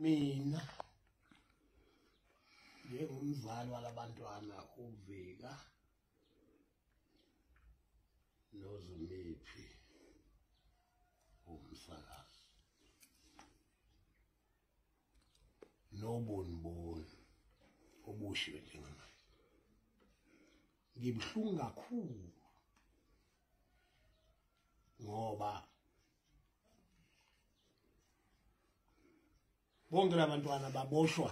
Mina ngumzali walabantwana uVika noZimiphi umsakazi noboniboni obushiwe njengana ngibhlungu kakhulu ngoba bonke labantwana baboshwa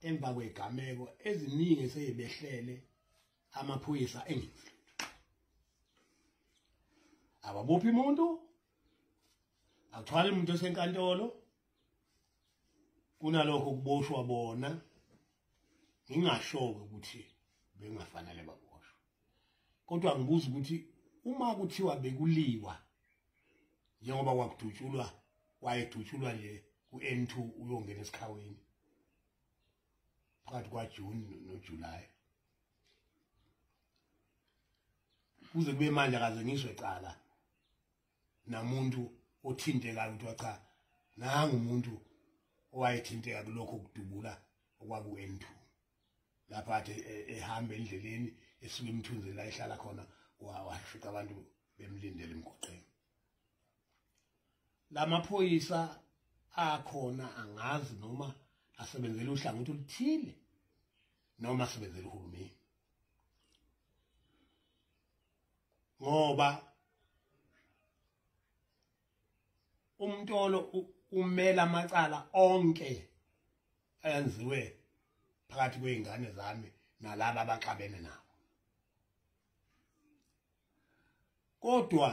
emva kwegameko eziningi seyibehlele amaphoyisa engisi ababophi umuntu athwala umuntu esenkantolo kunalokho kuboshwa bona ngingashoke ukuthi bengafanele baboshwe kodwa ngibuza ukuthi uma kuthiwa bekuliwa njengoba kwakudutshulwa wayedutshulwa nje ku-N2 uyongena esikhaweni phakathi kwaJuni noJulayi kuze kube manje akaze ngizwe ecala namuntu othintekayo ukuthi cha nangu umuntu owayethinteka kulokho kudubula okwaku-N2 lapha athi ehamba endleleni esuka emthunzini la ehlala khona wafica abantu bemlindele emgoqweni lamaphoyisa akhona angazi noma asebenzela uhlangothi oluthile noma asebenzela uhulumeni ngoba umntolo umela amacala onke ayenziwe phakathi kweingane zami nalabo abaxabene nabo kodwa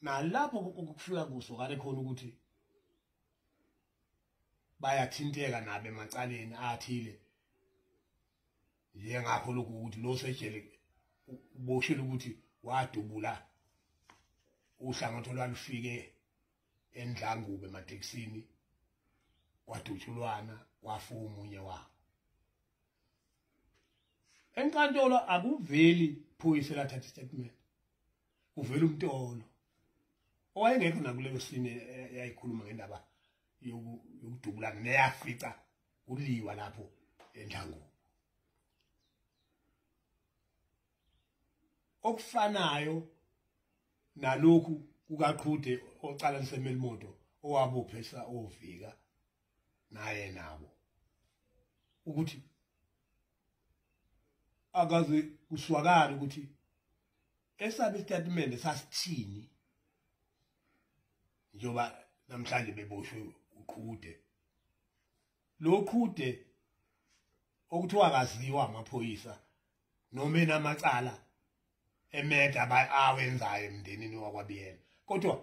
nalapho kufika kusokale khona ukuthi bayathinteka nabe emacaleni athile njengakho lokhu ukuthi lo sejele uboshela ukuthi wadubula uhlangothi olwalufike eNdlangube ematekisini kwadutshulwana wafa umunye wabo enkantolo akuveli phoyisa lathatha statement kuvela umntolo owayengekho nakuleyo sine yayikhuluma ngendaba yokudubulana neyafica uliwa lapho eNdlangube okufanayo nalokhu kukaqhude ocala lisemelimoto owabophesa oVika naye nabo ukuthi akaze kuswakala ukuthi esabe statement sasithini njoba namhlanje beboshwe uqhude lo qhude okuthiwa akaziwa amaphoyisa noma enamacala emeda awenzayo emndenini wakwaBiyela kodwa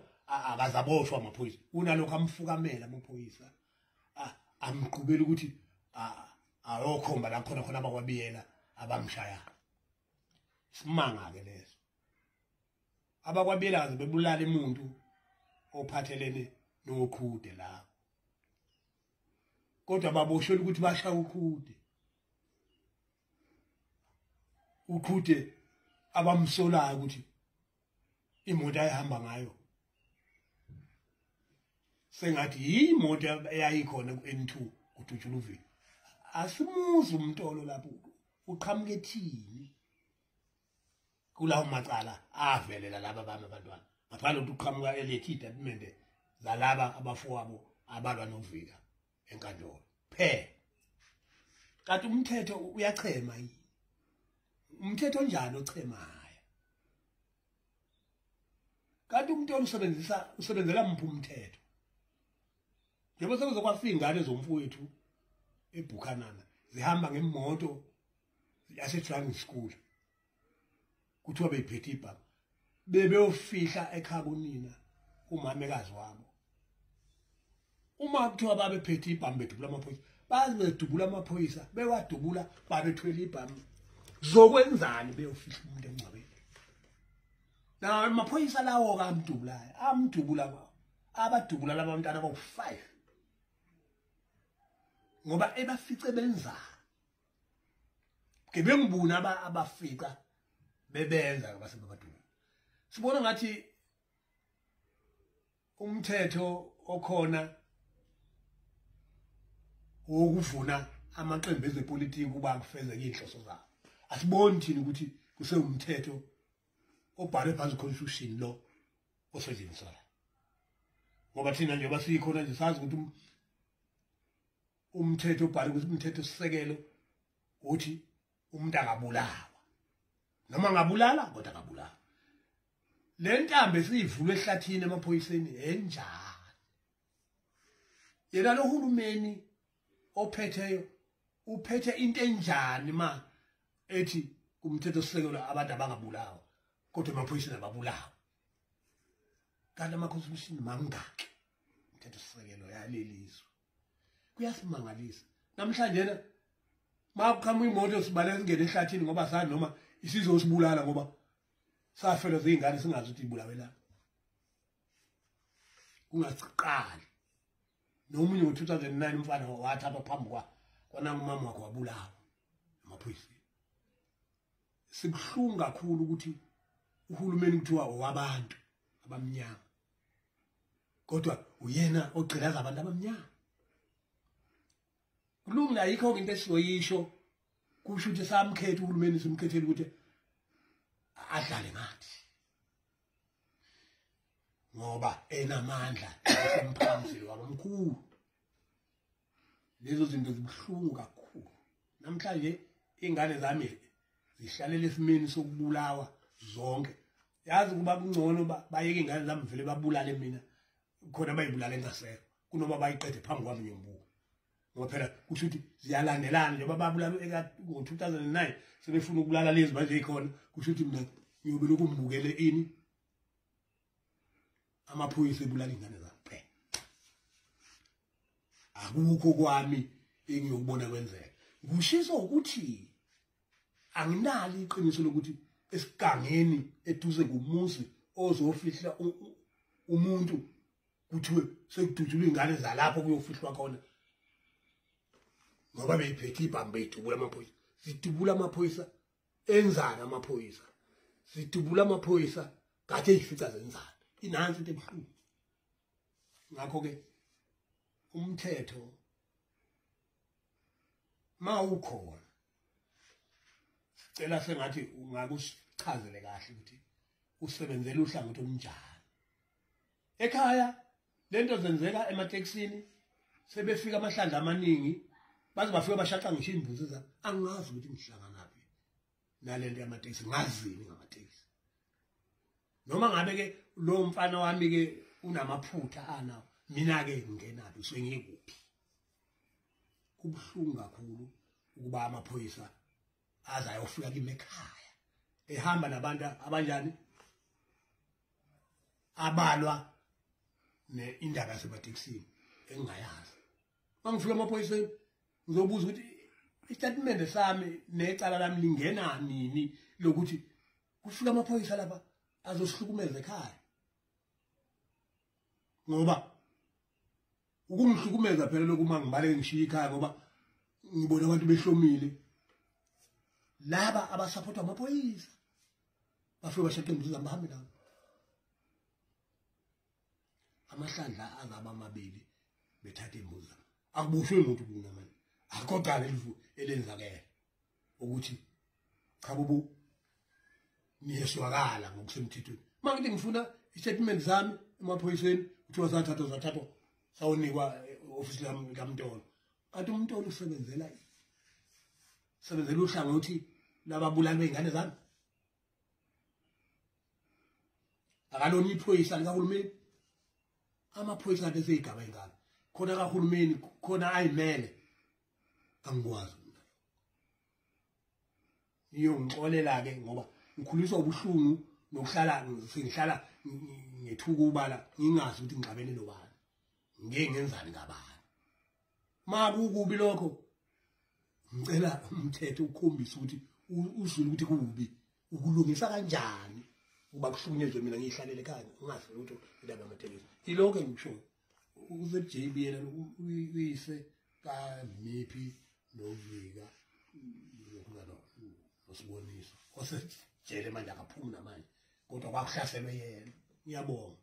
akazaboshwa amaphoyisa unalokho amfukamela amaphoyisa amqhubela ukuthi ayokhomba la khona abakwaBiyela abamshaya simanga ke leso abakwaBiyela bebulala umuntu ophathelene noqhude la kodwa baboshelwe ukuthi bashaya uqhude abamsolayo ukuthi imoto ayihamba ngayo sengathi imoto eyayikhona ku-N2 kudutshula uVika asimuzi umntolo lapho uqhamuke ethini kulawo macala avelela laba bami abantwana ngaphandle ukuthi uqhamuka elethe istatement zalaba abafowabo abalwa noVika enkantolo kanti umthetho uyachema yini umthetho njalo ochemayo kanti umntolo usebenzela mphi umthetho njengoba sekuzokwafika ingane zomfowethu eBukhanana zihamba ngemoto yase-driving school kuthiwa beyiphethe ibhaba bebeyofihla ekhaya kunina umamekazi wabo uma kuthiwa babephethe ibhamu bedubula amaphoyisa bazedubula amaphoyisa bewadubula babethwele ibhamu zokwenzani beyofihla umuntu engcwabeni na amaphoyisa lawo kamdubulayo amdubula abadubula labantwana abawu5 ngoba ebafice benza ke bengibuna abafica bebenza abasebabadubula sibona ngathi umthetho okhona wokuvuna amaqembu ezepolitiki kuba kufezeke inhloso zabo asiboni thina ukuthi kusewumthetho obhalwe phansi constitution lo osetshenziswa ngoba thina nje basikhona nje sazi ukuthi umthetho obhalwe ukuthi umthetho sisekelo uthi umuntu akabulawa noma ngabulala kodwa akabulawa le ntambo esivulwe ehlathini emaphoyiseni enjani yena lo hulumeni ophetheyo uphethe into enjani ma ethi kumthetho sisekelo abantu abangabulawa kodwa emaphoyiseni ababulawa kanti ama-constitution mangaki umthetho sisekelo yalelizwe kuyasimangalisa namhlanje na makuqhamuka imoto sibale singene ehlathini ngoba sazi noma isizosibulala ngoba safela zingane singazi ukuthi ibulawe la kungasiqali nomunye ngo2009 umfana wathathwa phambi kwanangumama wakhe wabulawa amaphoyisa sikuhlungu kakhulu ukuthi uhulumeni kuthiwa owabantu abamnyama kodwa uyena ogcilaza abantu abamnyama kulungile ayikho into esizoyisho kusho ukuthi samkhetha uhulumeni simkhethele ukuthi adlale ngathi ngoba enamandla esemphambili wabamkhulu lezo zinto zibuhlungu kakhulu namhlanje ingane zami zihlalele esimeni sokubulawa zonke yazi kuba kungcono bayeke ingane zami vele babulale mina khona bayibulale engasekho kunoba bayiqede phambi kwami nyombuko ngoba phela kusho ukuthi ziyalandelana njengoba babulala ngo2009 sebefuna ukulala lezi manje ikhona kusho ukuthi mina ngiyobe lokumbukele ini amaphoyisa ebulala ingane zami phela akukho kwami engiyokubona kwenzeka ngishiso ukuthi anginali iqiniso lokuthi esigangeni eduze ngumuzi ozofihla umuntu kuthiwe sekudutshulwa ingane zalapho kuyofihlwa khona ngoba beyiphethe ibhambe idubula amaphoyisa sidubula amaphoyisa enzana amaphoyisa sidubula amaphoyisa kade eyifica zenzana inansi into ebuhlungu ngakho ke umthetho mawukhona sicela sengathi ungakusichazele kahle ukuthi usebenzele uhlangothi olunjani ekhaya lento zenzeka emateksini sebefika amahlandla amaningi baze bafika bashaqa ngisho imbuzi zami angazi ukuthi ngihlanganaphi nalento yamateksi ngazini ngamateksi noma ngabe ke lo mfana wami ke unamaphutha anawo mina ke ngingenaphi usengikuphi kubuhlungu kakhulu ukuba amaphoyisa aza ayofika kimi ekhaya ehamba nabantu abanjani abalwa neindaba yasemateksini engingayazi mangifika amaphoyiseni ngizobuza ukuthi istatement sami necala lami lingena nini lokuthi kufika amaphoyisa lapha azosihlukumeza ekhaya ngoba ukungihlukumeza phela lokuma ngibale ngishiya ekhaya ngoba ngibona abantu behlomile laba abasupporta amaphoyisa bafike bashaqe imbuzi zami bahambe nabo amahlandla azaba amabili bethatha imbuzi akubushwe umuntu kuna manje akodwa elenzakele ukuthi cha bobo niyeswakala ngokusemthethweni manje ngifuna istatement zami emaphoyiseni kuthiwa zathathwa sawunikwa office lami kaMntolo kanti uMntolo usebenzela uhlangothi lababulali beingane zami akalona iphoyisa likahulumeni amaphoyisa kade seyigaba ingane khona kahulumeni khona ayimele angikwazi ngiyongixolela ke ngoba ngikhuliswa ubuhlungu nokuhlala sengihlala ngethuka ubala ngingazi ukuthi ngixabene nobani ngeke ngenzani ngabani makukubi lokho ngicela umthetho ukukhombisa ukuthi uzwile ukuthi kubi ukulungisa kanjani uba kuhlukunyezwe mina ngihlalele ekhaya ngingazi ukuthi indaba yamatekisi iloko engisho uZJB yena uyise kaMiphi novika nosiboniso osejele manje akaphumi namanje kodwa kwakuhlaselwe yena ngiyabonga